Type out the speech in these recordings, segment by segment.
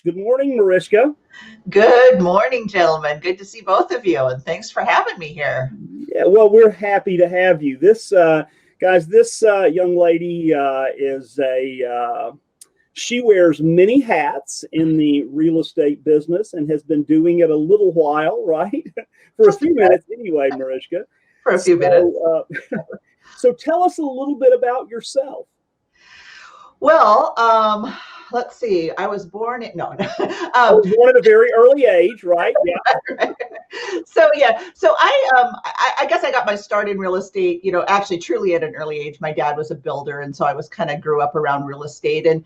Good morning, Marishka. Good morning, gentlemen. Good to see both of you, and thanks for having me here. Yeah, well, we're happy to have you. This young lady is she wears many hats in the real estate business and has been doing it a little while, right? For a Just few minutes anyway, Marishka. for a few minutes. So tell us a little bit about yourself. Well, let's see. I was born in no. I was born at a very early age, right? Yeah. So I guess I got my start in real estate. Actually, truly at an early age. My dad was a builder, and so I was kind of grew up around real estate. And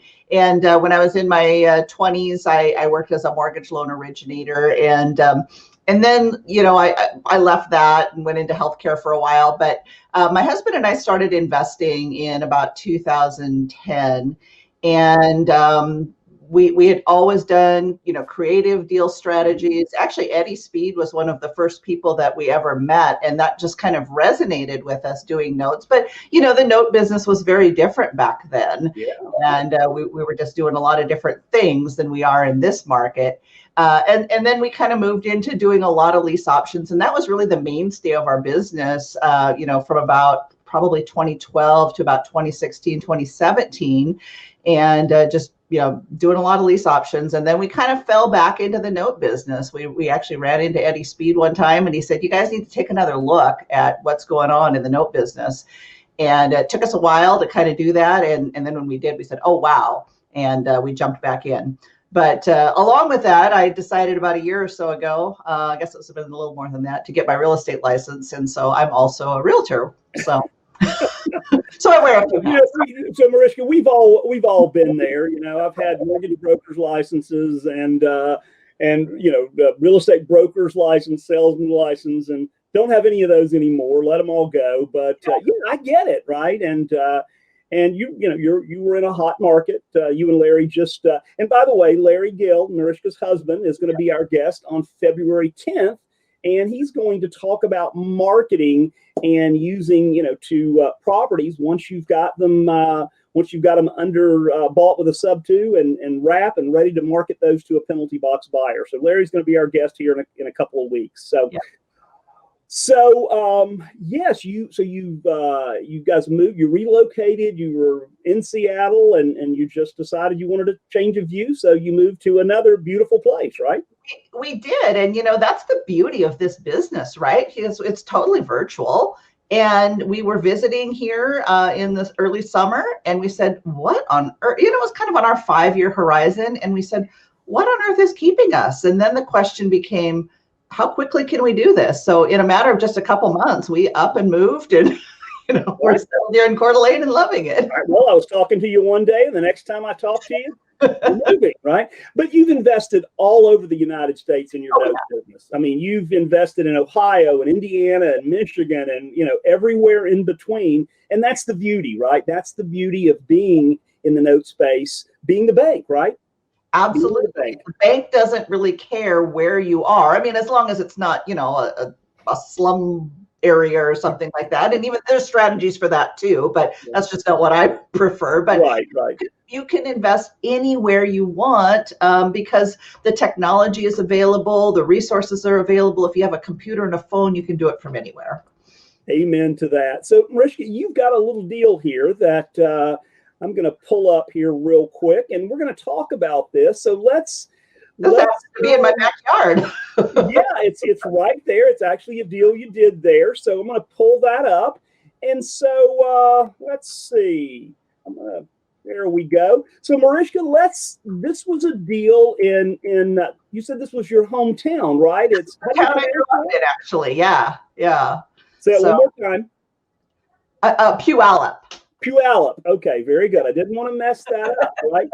when I was in my 20s, I worked as a mortgage loan originator, and then I left that and went into healthcare for a while. But my husband and I started investing in about 2010, and we had always done creative deal strategies. Actually, Eddie Speed was one of the first people that we ever met, and that just kind of resonated with us doing notes. But the note business was very different back then. Yeah. And we were just doing a lot of different things than we are in this market. And then we kind of moved into doing a lot of lease options, and that was really the mainstay of our business. From about probably 2012 to about 2016, 2017, and just doing a lot of lease options. And then we kind of fell back into the note business. We actually ran into Eddie Speed one time, and he said, "You guys need to take another look at what's going on in the note business." And it took us a while to kind of do that. And then when we did, we said, "Oh, wow." And we jumped back in. But along with that, I decided about a year or so ago, I guess it's been a little more than that, to get my real estate license. And so I'm also a realtor. So so I wear a few hats. So Mariska, we've all been there. I've had mortgage brokers licenses and real estate brokers license, salesman license, and don't have any of those anymore. Let them all go. But I get it, right? And you were in a hot market. You and Larry and by the way, Larry Gill, Marishka's husband, is going to be our guest on February 10th, and he's going to talk about marketing and using to properties once you've got them under bought with a sub-2 and wrap and ready to market those to a penalty box buyer. So Larry's going to be our guest here in a couple of weeks. So. Yeah. So yes, you guys moved, you relocated, you were in Seattle, and you just decided you wanted a change of view, so you moved to another beautiful place, right? We did, and that's the beauty of this business, right? It's totally virtual. And we were visiting here in this early summer, and we said, "What on earth?" It was kind of on our 5-year horizon, and we said, "What on earth is keeping us?" And then the question became, how quickly can we do this? So in a matter of just a couple months, we up and moved, and we're still here in Coeur d'Alene and loving it. Right, well, I was talking to you one day, and the next time I talk to you, you're moving, right? But you've invested all over the United States in your note business. I mean, you've invested in Ohio and Indiana and Michigan and everywhere in between, and that's the beauty, right? That's the beauty of being in the note space, being the bank, right? Absolutely. The bank doesn't really care where you are. I mean, as long as it's not, a slum area or something like that. And even there's strategies for that too, but that's just not what I prefer. But right. You can invest anywhere you want because the technology is available, the resources are available. If you have a computer and a phone, you can do it from anywhere. Amen to that. So, Marishka, you've got a little deal here that I'm going to pull up here real quick, and we're going to talk about this. So let's be in my backyard. Yeah, it's right there. It's actually a deal you did there. So I'm going to pull that up. And so let's see. There we go. So Marishka, this was a deal in you said this was your hometown, right? It's town I grew up in, actually. Yeah. Say it one more time. Puyallup. Puyallup. Okay, very good. I didn't want to mess that up, right?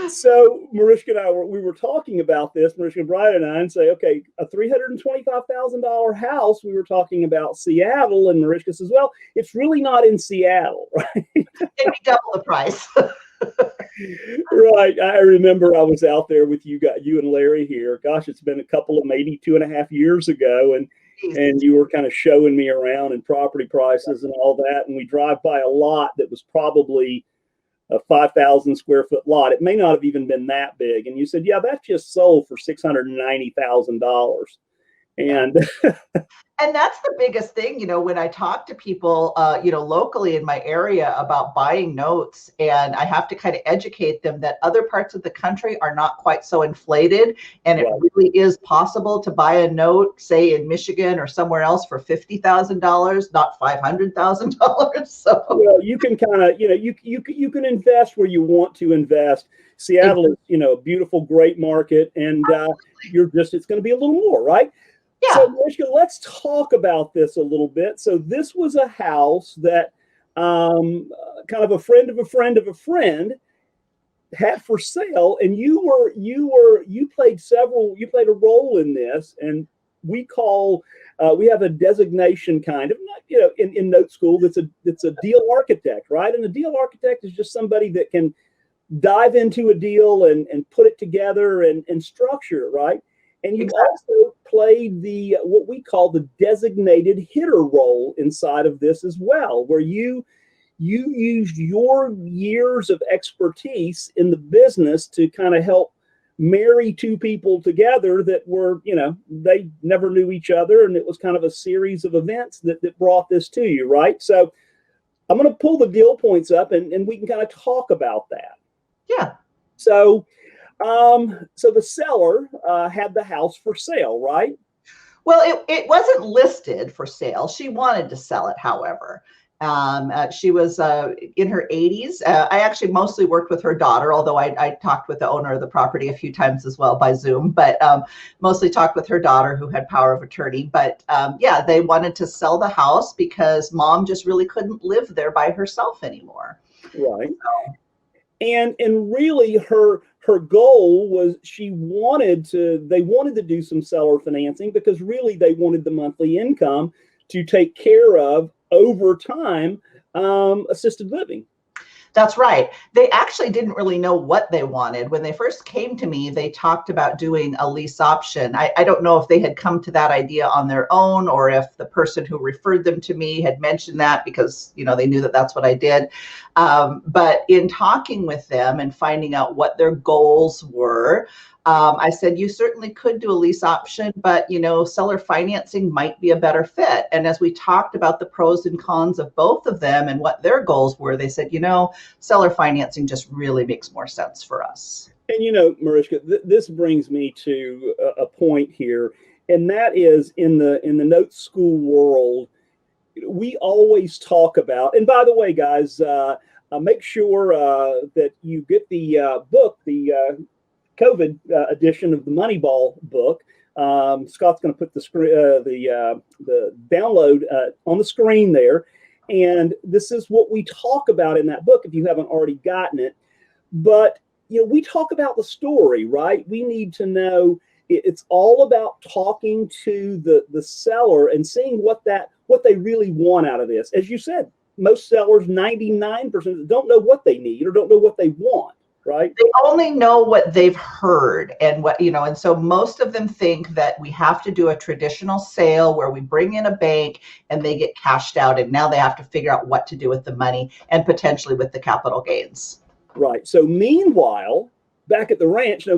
So Marishka and I we were talking about this, Marishka, Brian and I, and say, okay, a $325,000 house. We were talking about Seattle, and Marishka says, well, it's really not in Seattle, right? It'd be double the price. Right. I remember I was out there with you and Larry here. Gosh, it's been a couple of maybe 2.5 years ago, and you were kind of showing me around and property prices and all that. And we drive by a lot that was probably a 5,000 square foot lot. It may not have even been that big. And you said, yeah, that just sold for $690,000. And And that's the biggest thing, when I talk to people, locally in my area about buying notes, and I have to kind of educate them that other parts of the country are not quite so inflated. And it really is possible to buy a note, say in Michigan or somewhere else, for $50,000, not $500,000. So well, you can kind of, you can invest where you want to invest. Seattle is, a beautiful, great market, and it's going to be a little more, right? Yeah. So, Marishka, let's talk about this a little bit. So this was a house that kind of a friend of a friend of a friend had for sale, and you played a role in this, and we have a designation kind of, in Note School, it's a deal architect, right? And the deal architect is just somebody that can dive into a deal and put it together and structure it, right? And you also played what we call the designated hitter role inside of this as well, where you used your years of expertise in the business to kind of help marry two people together that were, they never knew each other. And it was kind of a series of events that brought this to you, right? So I'm going to pull the deal points up and we can kind of talk about that. Yeah. So the seller had the house for sale, right? Well, it wasn't listed for sale. She wanted to sell it, however. She was in her 80s. I actually mostly worked with her daughter, although I talked with the owner of the property a few times as well by Zoom, but mostly talked with her daughter who had power of attorney. But they wanted to sell the house because mom just really couldn't live there by herself anymore. Right. So. And really her goal was they wanted to do some seller financing because really they wanted the monthly income to take care of over time assisted living. That's right. They actually didn't really know what they wanted. When they first came to me, they talked about doing a lease option. I don't know if they had come to that idea on their own or if the person who referred them to me had mentioned that because, they knew that that's what I did. But in talking with them and finding out what their goals were, I said, you certainly could do a lease option, but, seller financing might be a better fit. And as we talked about the pros and cons of both of them and what their goals were, they said, seller financing just really makes more sense for us. And, Marishka, this brings me to a point here, and that is in the Note School world, we always talk about, and by the way, guys, make sure that you get the book, the COVID edition of the Moneyball book. Scott's going to put the download on the screen there. And this is what we talk about in that book if you haven't already gotten it. But, we talk about the story, right? We need to know it's all about talking to the seller and seeing what they really want out of this. As you said, most sellers, 99%, don't know what they need or don't know what they want. Right. They only know what they've heard and and so most of them think that we have to do a traditional sale where we bring in a bank and they get cashed out and now they have to figure out what to do with the money and potentially with the capital gains. Right. So meanwhile, back at the ranch, there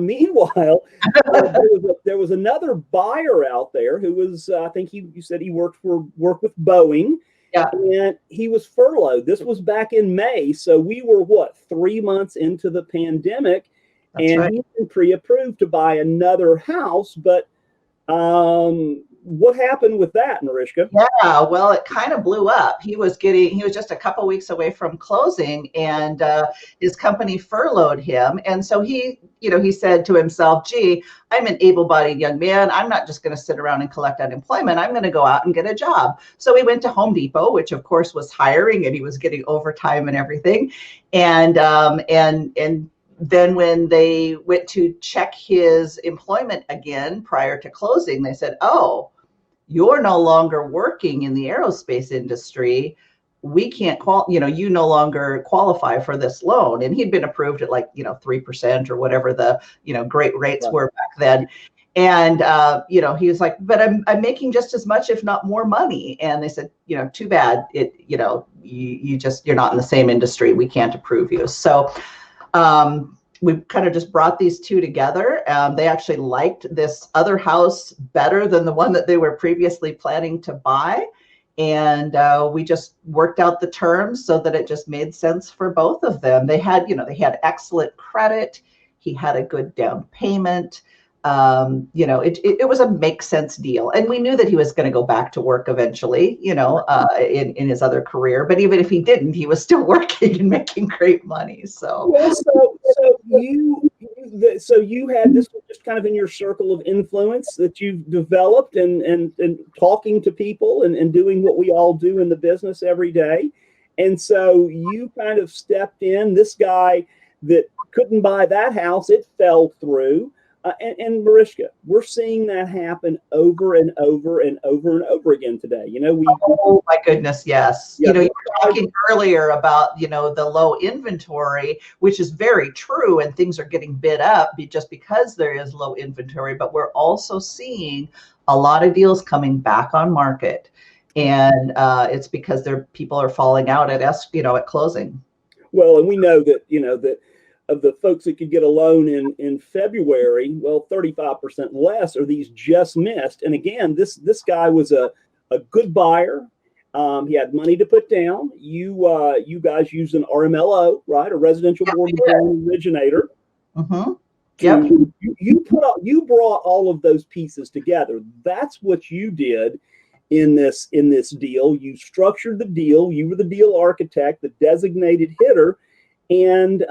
was another buyer out there who was, I think you said he worked with Boeing. Yeah. And he was furloughed. This was back in May. So we were 3 months into the pandemic. That's right. He's been pre-approved to buy another house. But what happened with that, Marishka? Yeah, well, it kind of blew up. He was just a couple weeks away from closing and his company furloughed him. And so he said to himself, gee, I'm an able-bodied young man. I'm not just going to sit around and collect unemployment. I'm going to go out and get a job. So he went to Home Depot, which of course was hiring and he was getting overtime and everything. And then when they went to check his employment again prior to closing, they said, oh, you're no longer working in the aerospace industry. We can't you no longer qualify for this loan. And he'd been approved at 3% or whatever the, great rates were back then. And, he was like, but I'm making just as much, if not more money. And they said, too bad. You're not in the same industry. We can't approve you. So we kind of just brought these two together. They actually liked this other house better than the one that they were previously planning to buy. And we just worked out the terms so that it just made sense for both of them. They had excellent credit. He had a good down payment. It was a make sense deal. And we knew that he was going to go back to work eventually, in his other career. But even if he didn't, he was still working and making great money. So, well, so you had this was just kind of in your circle of influence that you've developed and talking to people and doing what we all do in the business every day. And so you kind of stepped in. This guy that couldn't buy that house, it fell through. And Marishka, we're seeing that happen over and over and over and over again today. Oh my goodness, yes. Yeah. You were talking earlier about, the low inventory, which is very true, and things are getting bid up just because there is low inventory. But we're also seeing a lot of deals coming back on market, and it's because people are falling out at closing. Well, and we know that that. Of the folks that could get a loan in February, well, 35% less are these just missed. And again, this guy was a good buyer. He had money to put down. You guys use an RMLO, right? A residential mortgage loan originator. Mm-hmm. Yep. You brought all of those pieces together. That's what you did in this deal. You structured the deal. You were the deal architect, the designated hitter, and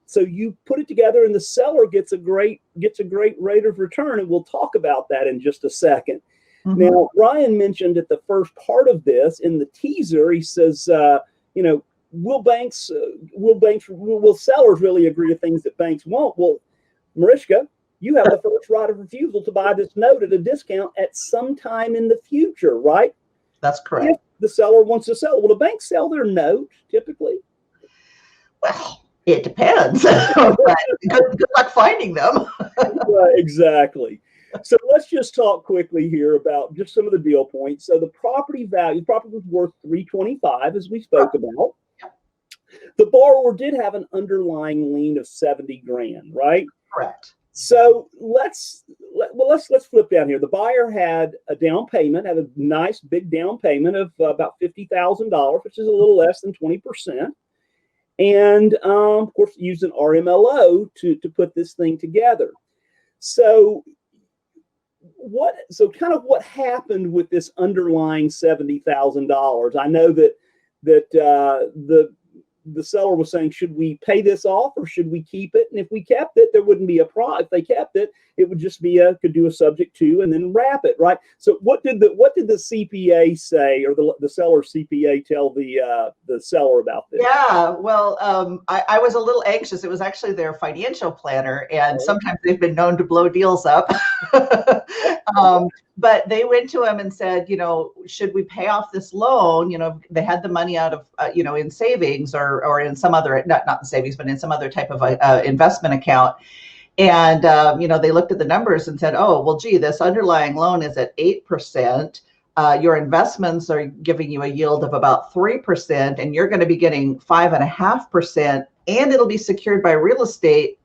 so you put it together, and the seller gets a great rate of return, and we'll talk about that in just a second. Mm-hmm. Now, Ryan mentioned at the first part of this in the teaser, he says, will sellers really agree to things that banks won't? Well, Marishka, you have the first right of refusal to buy this note at a discount at some time in the future, right? That's correct. If the seller wants to sell, will the bank sell their note typically? Well, it depends. good luck finding them. Right, exactly. So let's just talk quickly here about just some of the deal points. So the property was worth $325, as we spoke about. The borrower did have an underlying lien of $70,000, right? Correct. So let's flip down here. The buyer had a nice big down payment of about $50,000, which is a little less than 20%. And of course, used an RMLO to put this thing together. So kind of what happened with this underlying $70,000? I know that the seller was saying, should we pay this off or should we keep it? And if we kept it, there wouldn't be a problem. If they kept it, it would just be could do a subject to and then wrap it, right? So what did the CPA say, or the seller's CPA tell the seller about this? Yeah, well, I was a little anxious. It was actually their financial planner, and sometimes they've been known to blow deals up. But they went to him and said, should we pay off this loan? They had the money out of, in savings or in some other, not in savings, but in some other type of investment account. And, they looked at the numbers and said, oh, well, gee, this underlying loan is at 8%. Your investments are giving you a yield of about 3%, and you're going to be getting 5.5%, and it'll be secured by real estate.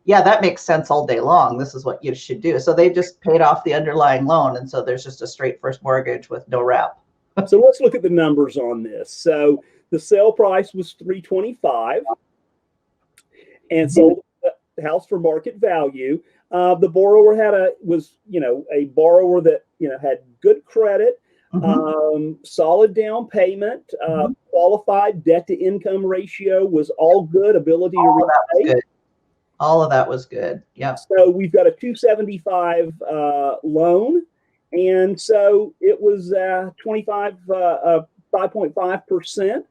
Yeah, that makes sense all day long. This is what you should do. So they just paid off the underlying loan. And so there's just a straight first mortgage with no wrap. So let's look at the numbers on this. So the sale price was $325 and sold the house for market value. The borrower was a borrower that, had good credit, solid down payment, qualified debt to income ratio was all good, ability to repay. All of that was good. Yeah. So we've got a 275 loan, and so it was 5.5%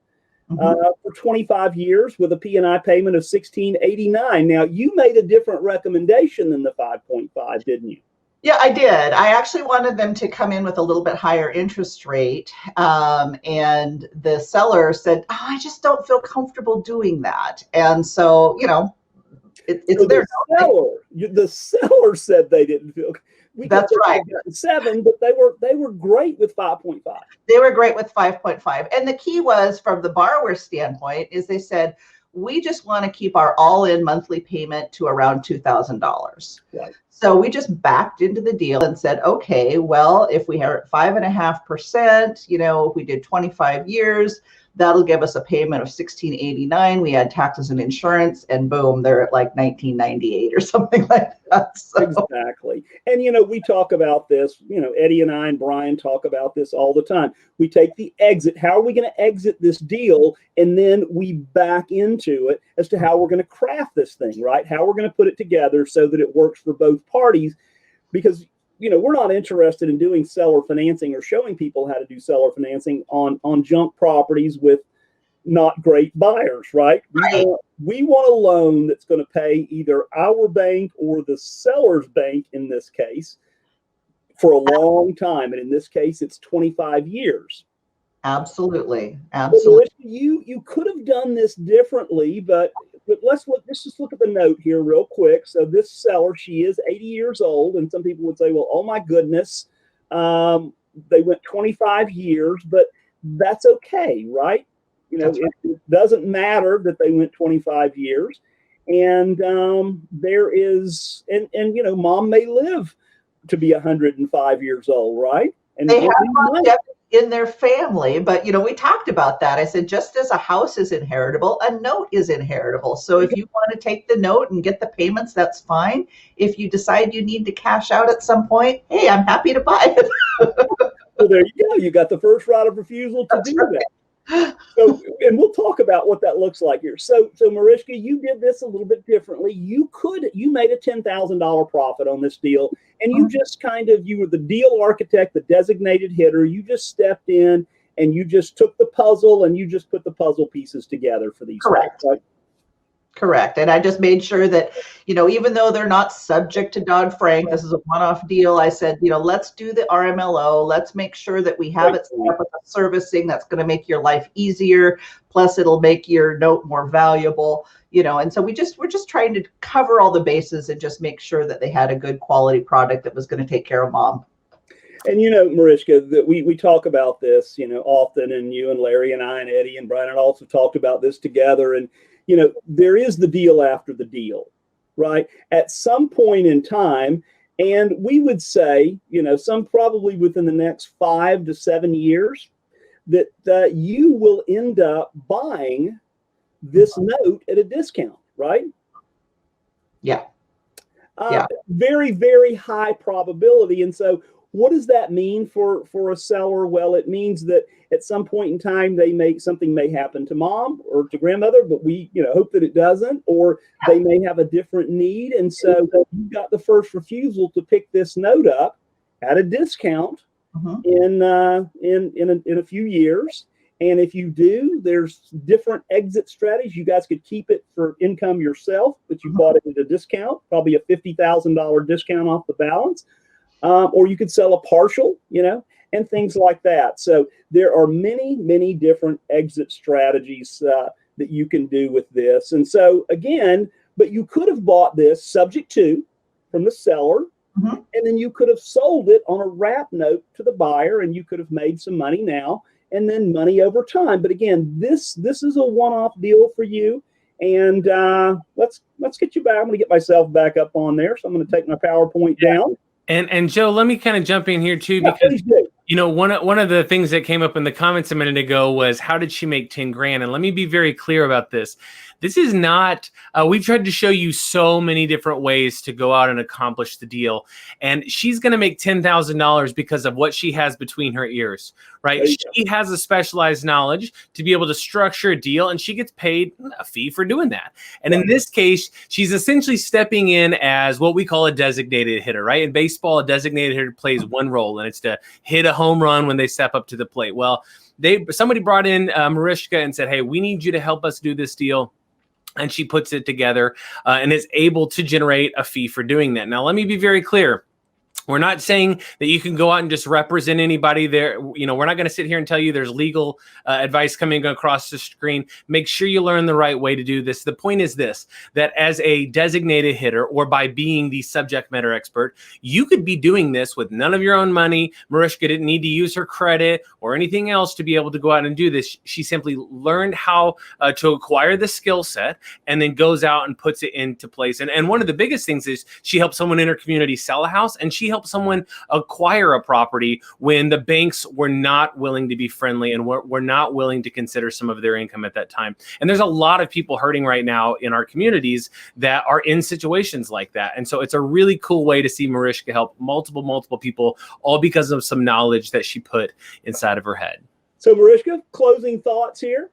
for 25 years with a P&I payment of $1,689. Now you made a different recommendation than the 5.5, didn't you? Yeah, I did. I actually wanted them to come in with a little bit higher interest rate. And the seller said, I just don't feel comfortable doing that. And so, It's So their the seller said they didn't feel. That's right. 7, but they were great with 5.5. They were great with 5.5. And the key was, from the borrower's standpoint, is they said, we just want to keep our all-in monthly payment to around $2,000. Right. So we just backed into the deal and said, okay, well, if we are at 5.5%, if we did 25 years, that'll give us a payment of $1,689. We add taxes and insurance, and boom, they're at like $1,998 or something like that. So. Exactly. And, we talk about this, Eddie and I and Brian talk about this all the time. We take the exit. How are we going to exit this deal? And then we back into it as to how we're going to craft this thing, right? How we're going to put it together so that it works for both parties. Because, we're not interested in doing seller financing or showing people how to do seller financing on junk properties with not great buyers, right? We want a loan that's going to pay either our bank or the seller's bank in this case for a long time. And in this case, it's 25 years. Absolutely. You could have done this differently, but let's just look at the note here real quick. So this seller, she is 80 years old, and some people would say, well, oh my goodness, they went 25 years, but that's okay, right? It doesn't matter that they went 25 years, and there is, and mom may live to be 105 years old, right? And they have longevity in their family, but we talked about that. I said, just as a house is inheritable, a note is inheritable. So if you want to take the note and get the payments, that's fine. If you decide you need to cash out at some point, hey, I'm happy to buy it. Well, there you go. You got the first right of refusal to do that. So, and we'll talk about what that looks like here. So Marishka, you did this a little bit differently. You made a $10,000 profit on this deal, and you just you were the deal architect, the designated hitter. You just stepped in and you just took the puzzle and you just put the puzzle pieces together for these. Correct. Folks, right? Correct. And I just made sure that, even though they're not subject to Dodd-Frank, this is a one-off deal. I said, let's do the RMLO. Let's make sure that we have it set up with the servicing that's going to make your life easier. Plus, it'll make your note more valuable, And so we're just trying to cover all the bases and just make sure that they had a good quality product that was going to take care of mom. And Marishka, that we talk about this, often, and you and Larry and I and Eddie and Brian and also talked about this together. And there is the deal after the deal, right? At some point in time, and we would say, some probably within the next 5 to 7 years, that you will end up buying this note at a discount, right? Yeah. Very, very high probability. And so what does that mean for a seller? Well, it means that at some point in time, something may happen to mom or to grandmother, but we hope that it doesn't, or they may have a different need. And so you've got the first refusal to pick this note up at a discount in a few years. And if you do, there's different exit strategies. You guys could keep it for income yourself, but you bought it at a discount, probably a $50,000 discount off the balance. Or you could sell a partial, and things like that. So there are many, many different exit strategies that you can do with this. And so again, but you could have bought this subject to from the seller, and then you could have sold it on a wrap note to the buyer, and you could have made some money now and then money over time. But again, this is a one-off deal for you. And let's get you back. I'm going to get myself back up on there. So I'm going to take my PowerPoint down. And Joe, let me kind of jump in here too, because one of the things that came up in the comments a minute ago was, how did she make 10 grand? And let me be very clear about this. This is not, we've tried to show you so many different ways to go out and accomplish the deal. And she's going to make $10,000 because of what she has between her ears, right? She has a specialized knowledge to be able to structure a deal, and she gets paid a fee for doing that. And in this case, she's essentially stepping in as what we call a designated hitter, right? In baseball, a designated hitter plays one role, and it's to hit a home run when they step up to the plate. Well, somebody brought in Marishka and said, hey, we need you to help us do this deal. And she puts it together and is able to generate a fee for doing that. Now, let me be very clear. We're not saying that you can go out and just represent anybody there. You know, we're not going to sit here and tell you there's legal advice coming across the screen. Make sure you learn the right way to do this. The point is this, that as a designated hitter, or by being the subject matter expert, you could be doing this with none of your own money. Marishka didn't need to use her credit or anything else to be able to go out and do this. She simply learned how to acquire the skill set and then goes out and puts it into place. And one of the biggest things is she helped someone in her community sell a house, and she help someone acquire a property when the banks were not willing to be friendly and were not willing to consider some of their income at that time. And there's a lot of people hurting right now in our communities that are in situations like that. And so it's a really cool way to see Marishka help multiple people, all because of some knowledge that she put inside of her head. So Marishka, closing thoughts here?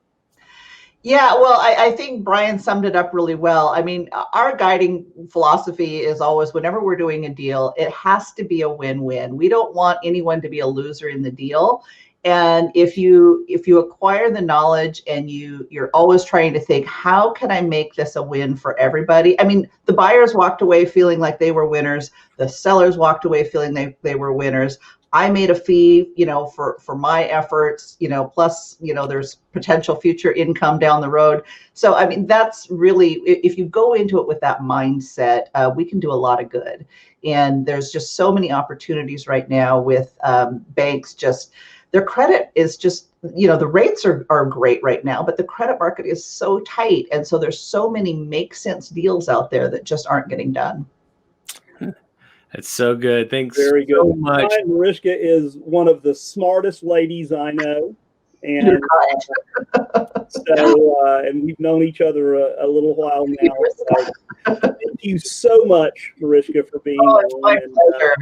Yeah, well, I think Brian summed it up really well. I mean, our guiding philosophy is always, whenever we're doing a deal, it has to be a win-win. We don't want anyone to be a loser in the deal. And if you acquire the knowledge and you're always trying to think, how can I make this a win for everybody? I mean, the buyers walked away feeling like they were winners. The sellers walked away feeling they were winners. I made a fee, you know, for my efforts, you know, plus, you know, there's potential future income down the road. So, I mean, that's really, if you go into it with that mindset, we can do a lot of good. And there's just so many opportunities right now with banks. Just their credit is just, you know, the rates are great right now, but the credit market is so tight. And so there's so many make sense deals out there that just aren't getting done. That's so good. Thanks Very good. so much. Marishka is one of the smartest ladies I know. And and we've known each other a little while now. So thank you so much, Marishka, for being it's my pleasure.